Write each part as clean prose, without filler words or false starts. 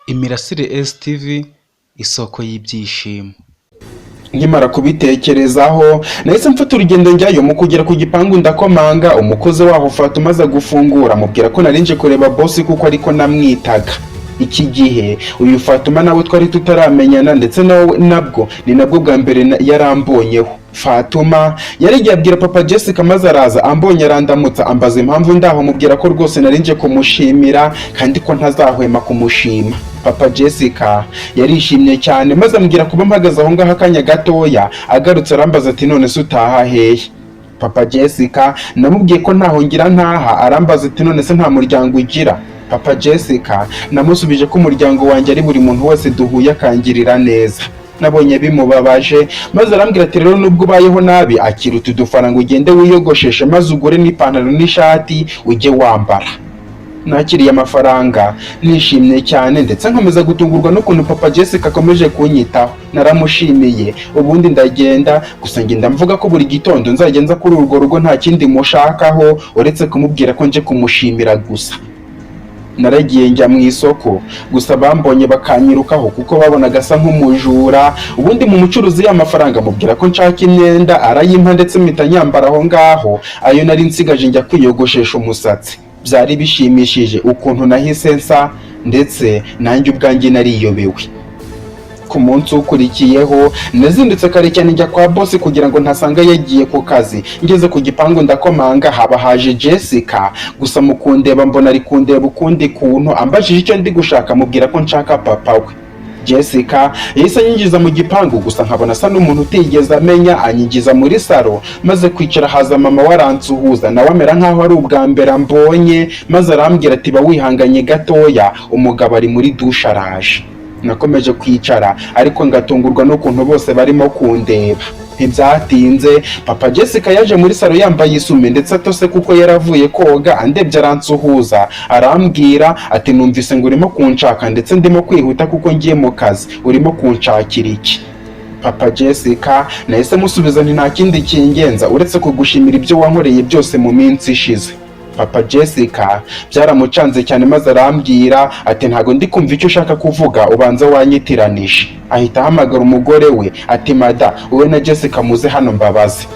Imirasire STV isoko y'ibyishimo. Nkimara kubitekerezaho nahise mfata urugendo njyayo. Mu kugera ku gipangu ndakomanga, umukozi waho Fatuma aza gufungura, mubwira ko narinje kureba boss kuko ariko namwitaga. Iki gihe uyu Fatuma nawe twari tutaramenyana, ndetse nabwo ni nabwo bwa mbere yarambonyeho. Fatuma yarigiye abwira papa Jessica maze araza, ambonye arandamutsa, ambaza impamvu ndaho, mubwira ko rwose narinje kumushimira kandi ko ntazahwema kumushima. Papa Jessica yarishimye cyane maze ambwira kuba mpagaze aho ngaho akanya gatoya, agarutse arambaza ati none se utaha hehe? Papa Jessica namubwiye ko ntaho ngira ntaha, arambaza ati none se nta muryango ugira? Papa Jessica namusubije ko umuryango wanjye ari buri muntu wese duhuye akangirira neza. Nabonye bimubabaje maze arambwira ati rero nubwo ubayeho nabi, akira utu dufaranga ugende wiyogosheshe maze ugure n'ipantaro n'ishati ujye wambara. Nakiriye amafaranga nishimye cyane, ndetse nkomeza gutungurwa n'ukuntu Papa Jessica akomeje kunyitaho. Naramushimiye ubundi ndagenda, gusa ngenda mvuga ko buri gitondo nzajya nza kuri urwo rugo nta kindi mushakaho uretse kumubwira ko nje kumushimira gusa. Naragiye njya mu isoko, gusa bambonye bakanyirukaho kuko babonaga asa nk'umujura. Ubundi mu mucuruzi y'amafaranga mubwira ko nshaka imyenda, arayimpa ndetse mpita nyambara aho ngaho ayo nari nsigaje njya kwiyogoshesha umusatsi. Byari bishimishije ukuntu nahise nsa, ndetse nanjye ubwanjye nariyobewe. Ku munsi ukurikiyeho nazindutse kare cyane njya kwa boss kugira ngo ntasanga yagiye ku kazi. Ngeze ku gipangu ndakomanga, haba haje Jessica, gusa mu kundeba mbona ari kundeba ukundi kuntu, ambajije icyo ndi gushaka, mubwira ko nshaka papa we. Jessica yahise anyinjiza mu gipangu, gusa nkabona asa n'umuntu utigeze amenya, anyinjiza muri salo maze kwicara haza mama waransuhuza, nawe amera nkaho ari ubwa mbere ambonye, maze arambwira ati ba wihanganye gatoya umugabo ari muri dushe araje. Nakomeje kwicara ariko ngatungurwa n'ukuntu bose barimo kundeba. Ntibyatinze Papa Jessica yaje muri salo yambaye isume ndetse atose kuko yaravuye koga, andebye aransuhuza arambwira ati numvise ngo urimo kunshaka ndetse ndimo kwihuta kuko ngiye mu kazi, urimo kunshakira iki? Papa Jessica nahise musubiza nti nta kindi kingenza uretse kugushimira ibyo wankoreye byose mu minsi ishize. Papa Jessica byaramucanze cyane maze arambwira ati ntago ndi kumva icyo ushaka kuvuga, ubanza wanyitiranije. Ahita ahamagara umugore we ati mada, wowe na Jessica muze hano mbabaze.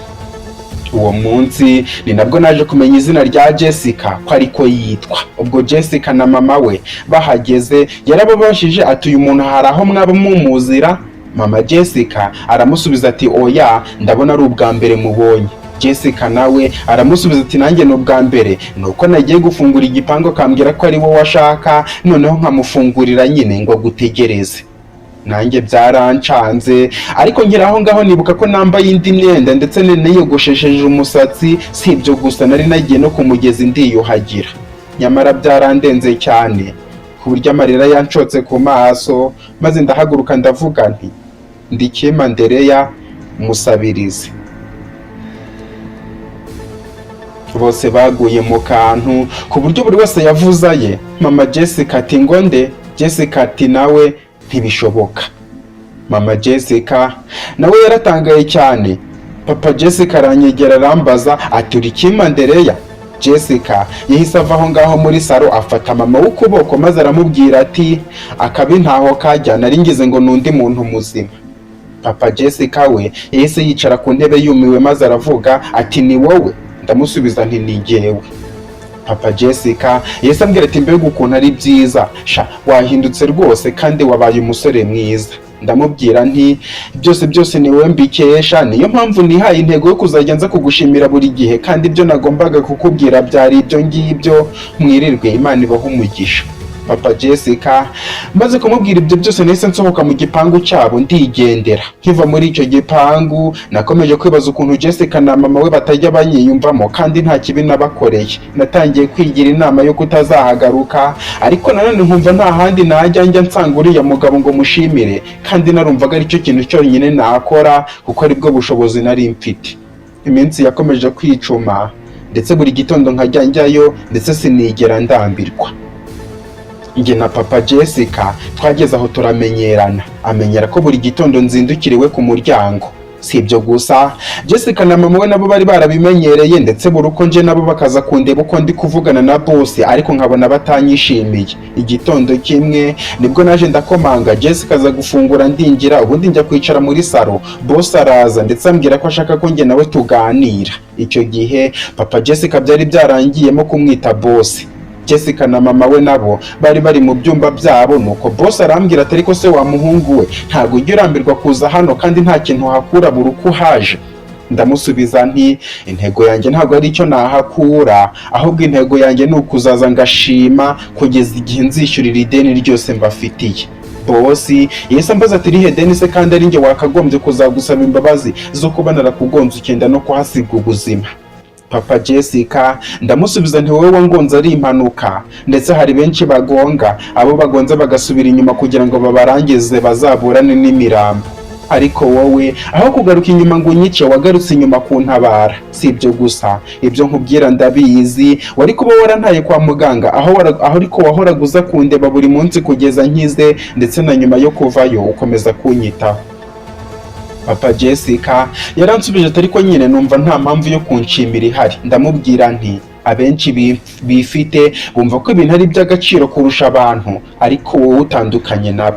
Uwo munsi ni nabwo naje kumenya izina rya Jessica ko ariko yitwa. Ubwo Jessica na mama we bahageze yarababashije ati uyu muntu hari aho mwaba mumuzira? Mama Jessica aramusubiza ati oya, ndabona ari ubwa mbere mubonye. Jessica nawe aramusubiza ati nanjye no bwa mbere, nuko nagiye gufungura igipango akambwira ko ari wowe washaka, noneho nkamufungurira nyine ngo gutegereze. Nanjye byarancanze, ariko nkira aho ngaho nibuka ko nambaye indi myenda ndetse niyogoshesheje umusatsi. Si ibyo gusa, nari nagiye no kumugeza ndiyuhagira. Nyamara byarandenze cyane ku buryo amarira yancotse ku maso, maze ndahaguruka ndavuga nti Ndikema Ndereya musabirize. Bose baguye mu kantu ku buryo buri wese yavuze aye. Mama Jessica ati ngo nde? Jessica ati nawe ntibishoboka. Mama Jessica nawe yaratangaye cyane. Papa Jessica aranyegera arambaza ati Ndikema Ndereya? Jessica yahise ava aho ngaho muri salo afata mama w'ukuboko maze aramubwira ati akabi ntaho kajya, nari ngize ngo nundi muntu muzima. Papa Jessica we yahise yicara ku ntebe yumiwe maze aravuga ati ni wowe? Ndamusubiza nti ni jyewe. Papa Jessica yahise ambwira ati mbega ukuntu ari byiza, sha wahindutse rwose kandi wabaye umusore mwiza. Ndamubwira nti byose ni wowe mbikesha, niyo mpamvu nihaye intego yo kuzajya nza kugushimira buri gihe, kandi ibyo nagombaga kukubwira byari ibyo ngibyo. Mwirirwe, Imana ibahe umugisha. Papa Jessica maze kumubwira ibyo byose nahise nsohoka mu gipangu cyabo ndigendera. Nkiva muri icyo gipangu nakomeje kwibaza ukuntu Jessica na mama we batajya banyiyumvamo kandi nta kibi nabakoreye. Natangiye kwigira inama yo kutazahagaruka, ariko nanone nkumva nta handi najya njya nsanga uriya mugabo ngo mushimire, kandi narumvaga ari cyo kintu cyonyine nakora kuko aribwo bushobozi nari mfite. Iminsi yakomeje kwicuma ndetse buri gitondo nkajya njyayo, ndetse sinigera ndambirwa. Njye na Papa Jessica twageze aho turamenyerana, amenyera ko buri gitondo nzindukiriwe ku muryango. Si ibyo gusa, Jessica na mama we nabo bari barabimenyereye, ndetse buri uko nje nabo bakaza kundeba uko ndi kuvugana na boss, ariko nkabona batanyishimiye. Igitondo kimwe nibwo naje ndakomanga, Jessica aza gufungura ndinjira, ubundi njya kwicara muri salo. Boss araza ndetse ambwira ko ashaka ko njye nawe tuganira. Icyo gihe papa Jessica byari byarangiyemo kumwita boss. Jessica na mama we nabo bari mu byumba byabo, nuko boss arambwira ati ariko se wa muhungu we, ntago ujya urambirwa kuza hano kandi nta kintu hakura buri uko uhaje? Ndamusubiza nti intego yanjye ntabwo ari icyo nahakura, ahubwo intego yanjye ni ukuzaza ngashima kugeza igihe nzishyurira ideni ryose mbafitiye. Boss yese ambaza ati rihe deni se kandi ari njye wakagombye kuzagusaba imbabazi zo kuba narakugonze ukenda no kuhasiga ubuzima? Papa Jessica ndamusubiza nti wowe wangonze ari impanuka, ndetse hari benshi bagonga, abo bagonze bagasubira inyuma kugira ngo babarangize bazaburane n'imirambo, ariko wowe aho kugaruka inyuma ngo unyice wagarutse inyuma kuntabara. Si ibyo gusa, ibyo nkubwira ndabizi, wari kuba warantaye kwa muganga aho ariko wahoraga uza kundeba buri munsi kugeza nkize, ndetse na nyuma yo kuvayo ukomeza kunyitaho. Papa Jessica yaransubije ati ariko nyine numva nta mpamvu yo kunshimira ihari. Ndamubwira nti abenshi bifite bumva ko ibintu ari iby'agaciro kurusha abantu, ariko wowe utandukanye nabo.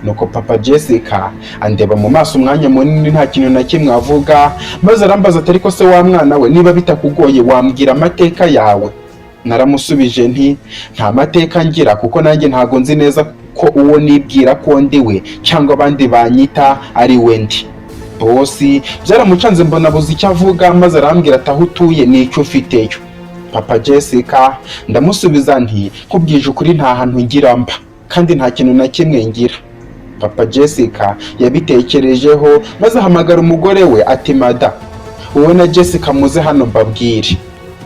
Nuko Papa Jessica andeba mu maso umwanya munini nta kintu na kimwe avuga, maze arambaza ati ariko se wa mwana we, niba bitakugoye wambwira amateka yawe? Naramusubije nti nta mateka ngira, kuko nanjye ntago nzi neza ko uwo nibwira ko ndi we cyangwa abandi banyita ari we ndi. Boss byaramucanze mbona abuze icyo avuga, maze arambwira ati aho utuye n'icyo ufiteyo? Papa Jessica ndamusubiza nti nkubwije ukuri nta hantu ngira mba, kandi nta kintu na kimwe ngira. Papa Jessica yabitekerejeho maze ahamagara umugore we ati mada, wowe na Jessica muze hano mbabwire.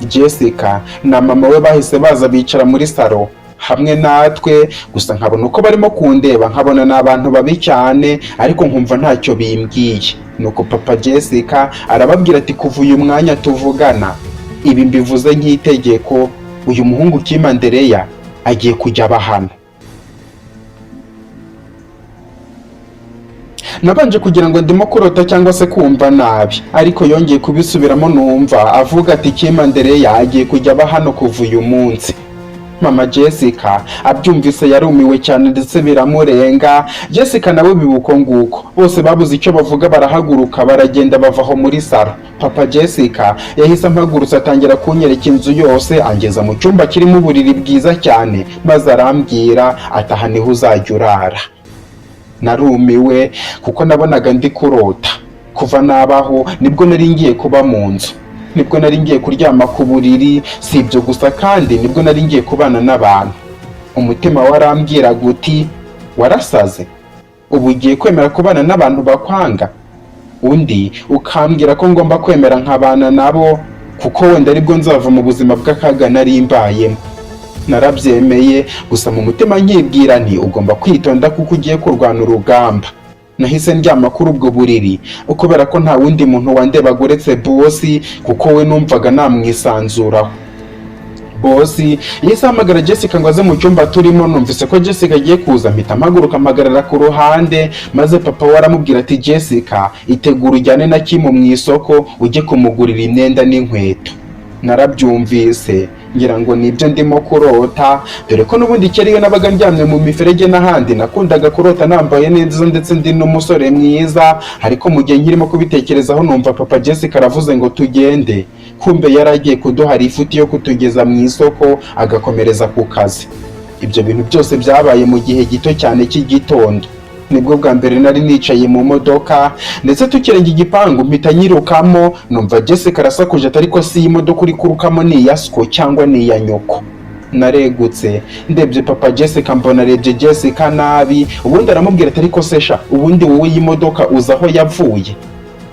Jessica na mama we bahise baza bicara muri salo hamwe natwe, gusa nkabona uko barimo kundeba nkabona n'abantu babi cyane, ariko nkumva ntacyo bimbwiye. Nuko Papa Jessica arababwira ati kuva uyu mwanya tuvugana, ibi mbivuze nk'itegeko, uyu muhungu Kim Andereya agiye kujya aba hano. Nabanje kugira ngo ndimo kurota cyangwa se kumva nabi, ariko yongeye kubisubiramo numva avuga ati Kim Andereya agiye kujya aba hano kuva uyu munsi. Mama Jessica abyumvise yarumiwe cyane ndetse biramurenga. Jessica nawe bibuko nguko, bose babuze icyo bavuga barahaguruka baragenda bavaho muri salo. Papa Jessica yahise ampagurutsa atangira kunyereka inzu yose, angeza mu cyumba kirimo uburiri bwiza cyane, maze arambwira ati aha niho uzajya urara. Narumiwe kuko nabonaga ndi kurota. Kuva nabaho nibwo nari ngiye kuba mu nzu, nibwo nari ngiye kuryama ku buriri. Si ibyo gusa kandi nibwo nari ngiye kubana n'abantu. Umutima warambwira guti warasaze, ubu ugiye kwemera kubana n'abantu bakwanga? Undi ukambwira ko ngomba kwemera nkabana nabo, kuko wenda aribwo nzava mu buzima bw'akaga nari mbayemo. Narabyemeye, gusa mu mutima nkibwira nti ugomba kwitonda kuko ugiye kurwana urugamba. Nahise ndyama kuri ubwo buriri kubera ko nta wundi muntu wandebaga uretse boss, kuko we numvaga namwisanzuraho. Boss yahise ahamagara Jessica ngo aze mu cyumba turimo. Numvise ko Jessica agiye kuza, mpita mpaguruka mpagarara ku ruhande, maze papa we aramubwira ati Jessica itegura ujyane na Kim mu isoko ujye kumugurira imyenda n'inkweto. Narabyumvise ngira ngo nibyo ndimo kurota, dore ko n'ubundi kera iyo nabaga ndyamye mu miferege n'ahandi nakundaga kurota nambaye neza ndetse ndi n'umusore mwiza, ariko mu gihe nkirimo kubitekerezaho numva Papa Jessica aravuze ngo tugende. Kumbe yaragiye kuduha ifuti yo kutugeza mu isoko agakomereza ku kazi. Ibyo bintu byose byabaye mu gihe gito cyane cy'igitondo. Nibwo bwa mbere nari nicaye mu modoka, ndetse tukirenga igipangu mpita nyirukamo, numva Jessica arasakuje ati ariko si iyi modoka uri kurukamo ni iya Sko cyangwa ni iya nyoko? Naregutse ndebye Papa Jessica mbona arebye Jessica nabi, ubundi aramubwira ati ariko sesha ubundi wowe iyi modoka uza aho yavuye?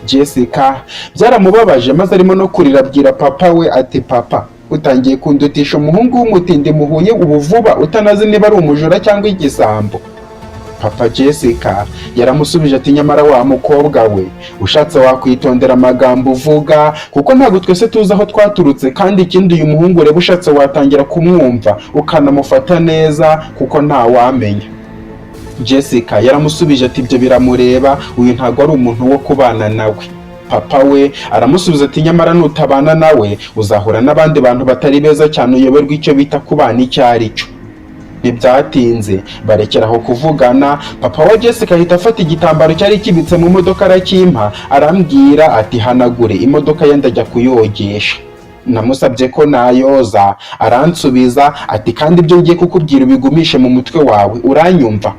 Jessica byaramubabaje maze arimo no kurira abwira papa we ati papa utangiye kundutisha umuhungu w'umutindi muhuye ubu vuba utanazi niba ari umujura cyangwa igisambo. Papa Jessica yaramusubije ati nyamara wa mukobwa we ushatse wakwitondera amagambo uvuga, kuko ntabwo twese tuzi aho twaturutse, kandi ikindi uyu muhungu ureba ushatse watangira kumwumva ukanamufata neza kuko nta wamenya. Jessica yaramusubije ati ibyo biramureba, uyu ntabwo ari umuntu wo kubana nawe. Papa we aramusubiza ati nyamara nutabana nawe uzahura n'abandi bantu batari beza cyane uyoberwa icyo bita kubana icyo ari cyo. Ntibyatinze barekeraho kuvugana, papa wa Jessica ahita afata igitambaro cyari kibitse mu modoka arakimpa, arambwira ati hanagure imodoka ye ndajya kuyogesha. Namusabye ko nayoza, aransubiza ati kandi ibyo ngiye kukubwira ubigumishe mu mutwe wawe, uranyumva?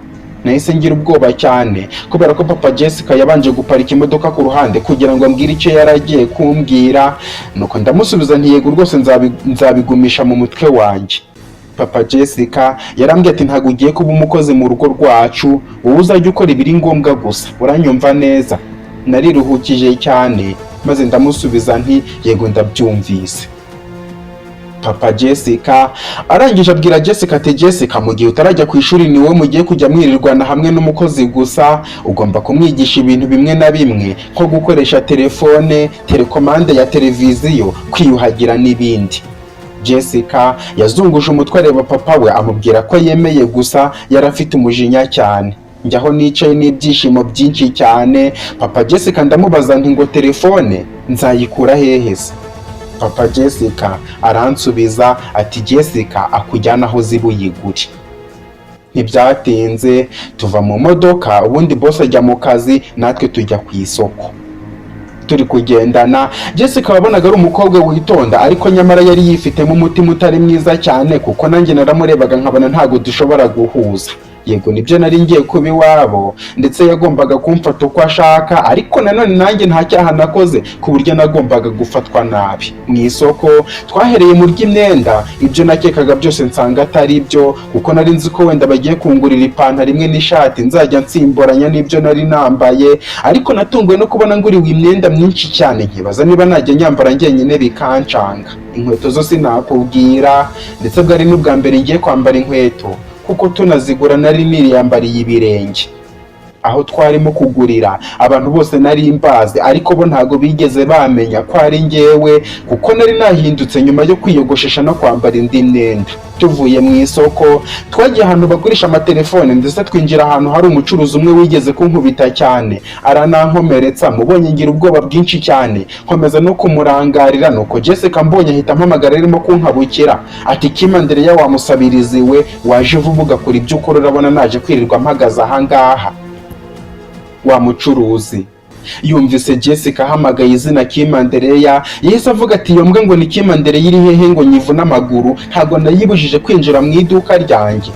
Nahise ngira ubwoba cyane kubera ko papa Jessica yabanje guparika imodoka ku ruhande kugira ngo ambwire icyo yaragiye kumbwira, nuko ndamusubiza nti yego rwose nzabigumisha mu mutwe wanjye. Papa Jessica yarambwiye ati ntabwo ugiye kuba umukozi mu rugo rwacu, wowe uzajya ukora ibiri ngombwa gusa, uranyumva neza? Nariruhukije cyane maze ndamusubiza nti yego ndabyumvise. Papa Jessica arangije abwira Jessica ati Jessica, mu gihe utarajya ku ishuri ni wowe mugiye kujya mwirirwana hamwe n'umukozi gusa, ugomba kumwigisha ibintu bimwe na bimwe nko gukoresha telefone, telekomande ya televiziyo, kwiyuhagira n'ibindi. Jessica yazunguje umutwe areba papa we amubwira ko yemeye, gusa yarafite umujinya cyane. Njyaho nicaye n'ibyishimo byinshi cyane. Papa Jessica ndamubaza nti ngo telefone nzayikura hehe se? Papa Jessica aransubiza ati Jessica akujyana aho zibuyiguri. Ntibyatinze tuva mu modoka, ubundi boss ajya mu kazi, natwe tujya ku isoko. Turi kugendana, Jessica wabonaga ari umukobwa witonda, ariko nyamara yari yifitemo umutima utari mwiza cyane, kuko nanjye naramurebaga nkabona ntago dushobora guhuza. Yego nibyo nari ngiye kuba iwabo, ndetse yagombaga kumfata uko ashaka, ariko nanone nanjye nta cyaha nakoze ku buryo nagombaga gufatwa nabi. Mu isoko twahereye mu ry'imyenda, ibyo nakekaga byose nsanga atari byo, kuko nari nzi ko wenda bagiye kungurira ipantaro imwe n'ishati nzajya nsimboranya n'ibyo nari nambaye, ariko natunguwe no kubona nguriwe imyenda myinshi cyane, nkibaza niba najya nyambara njyenyine bikancanga. Inkweto zo sinakubwira, ndetse bwari n'ubwa mbere ngiye kwambara inkweto, kuko tunazigura nari niriyambariye ibirenge. Aho twarimo kugurira abantu bose nari mbazi, ariko bo ntago bigeze bamenya ko ari njyewe, kuko nari nahindutse nyuma yo kwiyogoshesha no kwambara indi myenda. Tuvuye mu isoko twagiye ahantu bagurisha amatelefone, ndetse twinjira ahantu hari umucuruzi umwe wigeze kunkubita cyane, aranankomeretsa. Mubonye ngira ubwoba bwinshi cyane, nkomeza no kumurangarira, nuko Jessica mbonye ahita mpamagara arimo kunkabukira ati Kimandereya wamusabiriziwe, waje vuba ugakora ibyo ukora, urabona naje kwirirwa mpagaze ahangaha. Wa mucuruzi yumvise Jessica ahamagaye izina Kimandereya, yahise avuga ati iyo mbwa ngo ni Kimandereya iri hehe ngo nyivuna amaguru, ntago nayibujije kwinjira mu iduka ryanjye.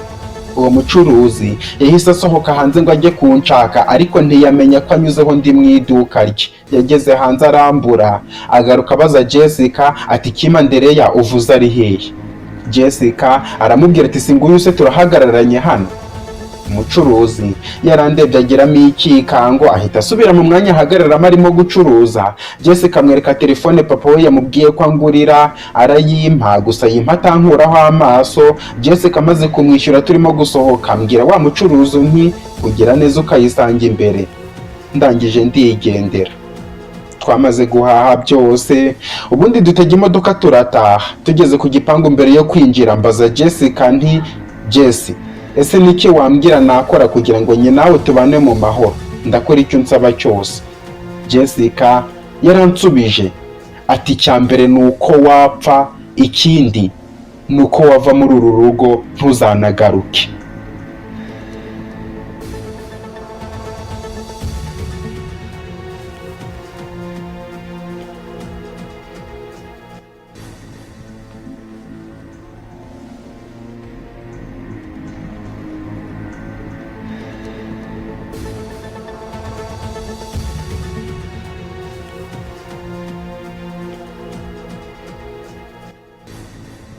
Uwo mucuruzi yahise asohoka hanze ngo ajye kunshaka, ariko ntiyamenya ko anyuzeho ndi mu iduka rye. Yageze hanze arambura, agaruka abaza Jessica ati Kimandereya uvuze ari hehe? Jessica aramubwira ati singuyu se turahagararanye hano. Umucuruzi yarandebye agiramo ikikango, ahita asubira mu mwanya ahagararamo arimo gucuruza. Jessica amwereka telefone papa we yamubwiye ko angurira, arayimpa, gusa yimpa atankuraho amaso. Jessica amaze kumwishyura turimo gusohoka, mbwira wa mucuruzi nti kugira neza ukayisanga imbere. Ndangije ndigendera. Twamaze guhaha byose, ubundi dutega imodoka turataha. Tugeze ku gipangu mbere yo kwinjira mbaza Jessica nti Jessie, ese niki wambwira nakora kugira ngo nye nawe tubane mu mahoro? Ndakora icyo nsaba cyose. Jessica yaransubije ati cyambere nuko wapfa, ikindi nuko wava muri uru rugo ntuzanagaruke.